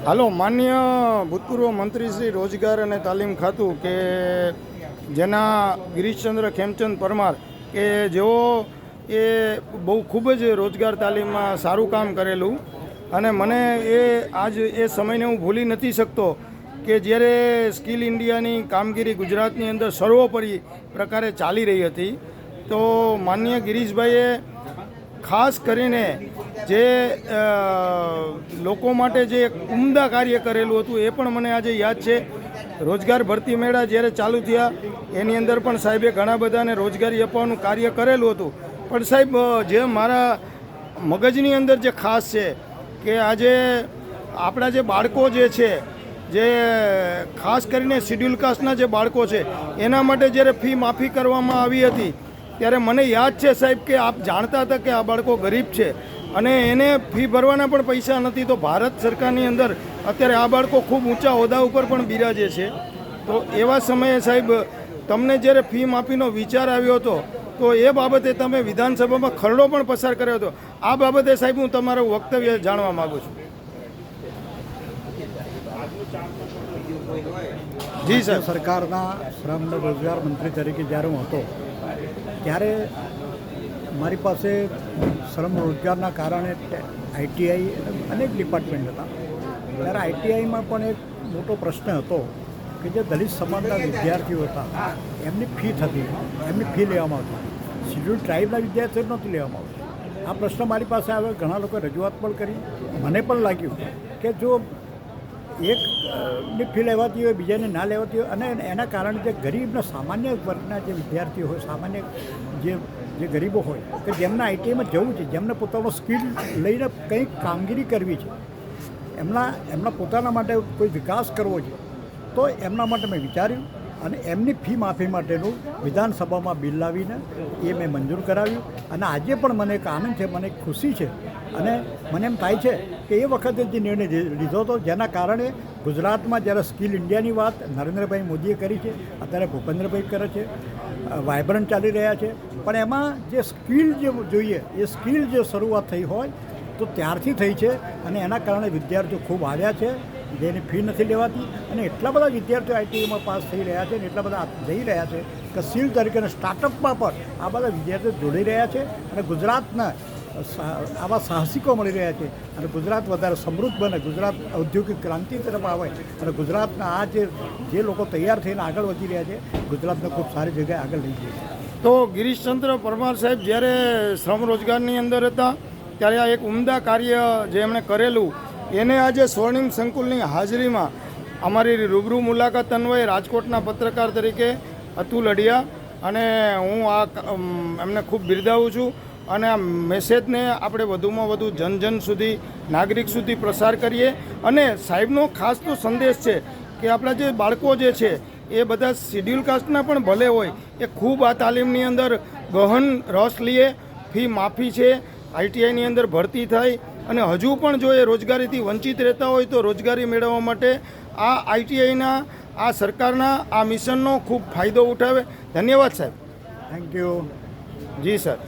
હાલો, માન્ય ભૂતપૂર્વ મંત્રી શ્રી રોજગાર અને તાલીમ ખાતું કે જેના ગિરીશચંદ્ર ખેમચંદ પરમાર કે જેઓ એ બહુ ખૂબ જ રોજગાર તાલીમમાં સારું કામ કરેલું અને મને આજ એ સમયને હું ભૂલી નથી શકતો કે જ્યારે સ્કિલ ઇન્ડિયાની કામગીરી ગુજરાતની અંદર સર્વોપરી પ્રકારે ચાલી રહી હતી તો માન્ય ગિરીશભાઈએ ખાસ કરીને જે લોકો માટે જે ઉમદા કાર્ય કરેલું હતું એ પણ મને આજે યાદ છે. રોજગાર ભરતી મેળા જ્યારે ચાલુ થયા એની અંદર પણ સાહેબે ઘણા બધાને રોજગારી આપવાનું કાર્ય કરેલું હતું. પણ સાહેબ જે મારા મગજની અંદર જે ખાસ છે કે આજે આપણા જે બાળકો જે છે, જે ખાસ કરીને શિડ્યુલ કાસ્ટના જે બાળકો છે એના માટે જ્યારે ફી માફી કરવામાં આવી હતી ત્યારે મને યાદ છે સાહેબ કે આપ જાણતા હતા કે આ બાળકો ગરીબ છે અને એને ફી ભરવાના પણ પૈસા નથી. તો ભારત સરકારની અંદર અત્યારે આ બાળકો ખૂબ ઊંચા હોદ્દા ઉપર પણ બિરાજે છે. તો એવા સમયે સાહેબ તમને જ્યારે ફી માફીનો વિચાર આવ્યો હતો તો એ બાબતે તમે વિધાનસભામાં ખરડો પણ પસાર કર્યો હતો. આ બાબતે સાહેબ હું તમારું વક્તવ્ય જાણવા માગું છું. જી સર, સરકારના શ્રમ અને રોજગાર મંત્રી તરીકે જ્યારે હું હતો ત્યારે મારી પાસે શ્રમ રોજગારના કારણે આઈટીઆઈ અનેક ડિપાર્ટમેન્ટ હતા. ત્યારે આઈટીઆઈમાં પણ એક મોટો પ્રશ્ન હતો કે જે દલિત સમાજના વિદ્યાર્થીઓ હતા એમની ફી થતી, એમની ફી લેવામાં આવતી, શિડ્યુલ ટ્રાઇબના વિદ્યાર્થીઓ નહોતી લેવામાં આવતી. આ પ્રશ્ન મારી પાસે આવ્યો, ઘણા લોકોએ રજૂઆત પણ કરી. મને પણ લાગ્યું કે જો એકની ફી લેવાતી હોય, બીજાને ના લેવાતી હોય અને એના કારણે જે ગરીબના સામાન્ય વર્ગના જે વિદ્યાર્થીઓ હોય, સામાન્ય જે ગરીબો હોય કે જેમને આઈટીઆઈમાં જવું છે, જેમને પોતાનો સ્કિલ લઈને કંઈક કામગીરી કરવી છે, એમના પોતાના માટે કોઈ વિકાસ કરવો છે, તો એમના માટે મેં વિચાર્યું અને એમની ફી માફી માટેનું વિધાનસભામાં બિલ લાવીને એ મેં મંજૂર કરાવ્યું. અને આજે પણ મને એક આનંદ છે, મને એક ખુશી છે અને મને એમ થાય છે કે એ વખતે જે નિર્ણય લીધો હતો જેના કારણે ગુજરાતમાં જ્યારે સ્કિલ ઇન્ડિયાની વાત નરેન્દ્રભાઈ મોદીએ કરી છે, અત્યારે ભૂપેન્દ્રભાઈ કરે છે, વાયબ્રન્ટ ચાલી રહ્યા છે, પણ એમાં જે સ્કિલ જે જોઈએ એ સ્કિલ જે શરૂઆત થઈ હોય તો ત્યારથી થઈ છે અને એના કારણે વિદ્યાર્થીઓ ખૂબ આવ્યા છે જેની ફી નથી લેવાતી અને એટલા બધા વિદ્યાર્થીઓ આઈટીઆઈમાં પાસ થઈ રહ્યા છે અને એટલા બધા જઈ રહ્યા છે કે સ્કિલ તરીકેના સ્ટાર્ટઅપમાં પણ આ બધા વિદ્યાર્થીઓ જોડી રહ્યા છે અને ગુજરાતના આવા સાહસિકો મળી રહ્યા છે અને ગુજરાત વધારે સમૃદ્ધ બને, ગુજરાત ઔદ્યોગિક ક્રાંતિ તરફ આવે અને ગુજરાતના આ જે લોકો તૈયાર થઈને આગળ વધી રહ્યા છે ગુજરાતને ખૂબ સારી જગ્યાએ આગળ લઈ જાય છે. તો ગિરીશચંદ્ર પરમાર સાહેબ જ્યારે શ્રમ રોજગારની અંદર હતા ત્યારે આ એક ઉમદા કાર્ય જે એમણે કરેલું એને આજે સ્વર્ણિમ સંકુલની હાજરીમાં અમારી રૂબરૂ મુલાકાત અન્વયે રાજકોટના પત્રકાર તરીકે અતુલ અડિયા અને હું આ એમને ખૂબ બિરદાવું છું અને આ મેસેજને આપણે વધુમાં વધુ જન સુધી, નાગરિક સુધી પ્રસાર કરીએ. અને સાહેબનો ખાસ તો સંદેશ છે કે આપણા જે બાળકો જે છે એ બધા શિડ્યુલ કાસ્ટના પણ ભલે હોય એ ખૂબ આ તાલીમની અંદર ગહન રસ લઈએ. ફી માફી છે, આઈટીઆઈની અંદર ભરતી થાય અને હજુ પણ જો એ રોજગારીથી વંચિત રહેતા હોય તો રોજગારી મેળવવા માટે આ આઈટીઆઈના આ સરકારના આ મિશનનો ખૂબ ફાયદો ઉઠાવે. ધન્યવાદ સાહેબ. Thank you. જી સર.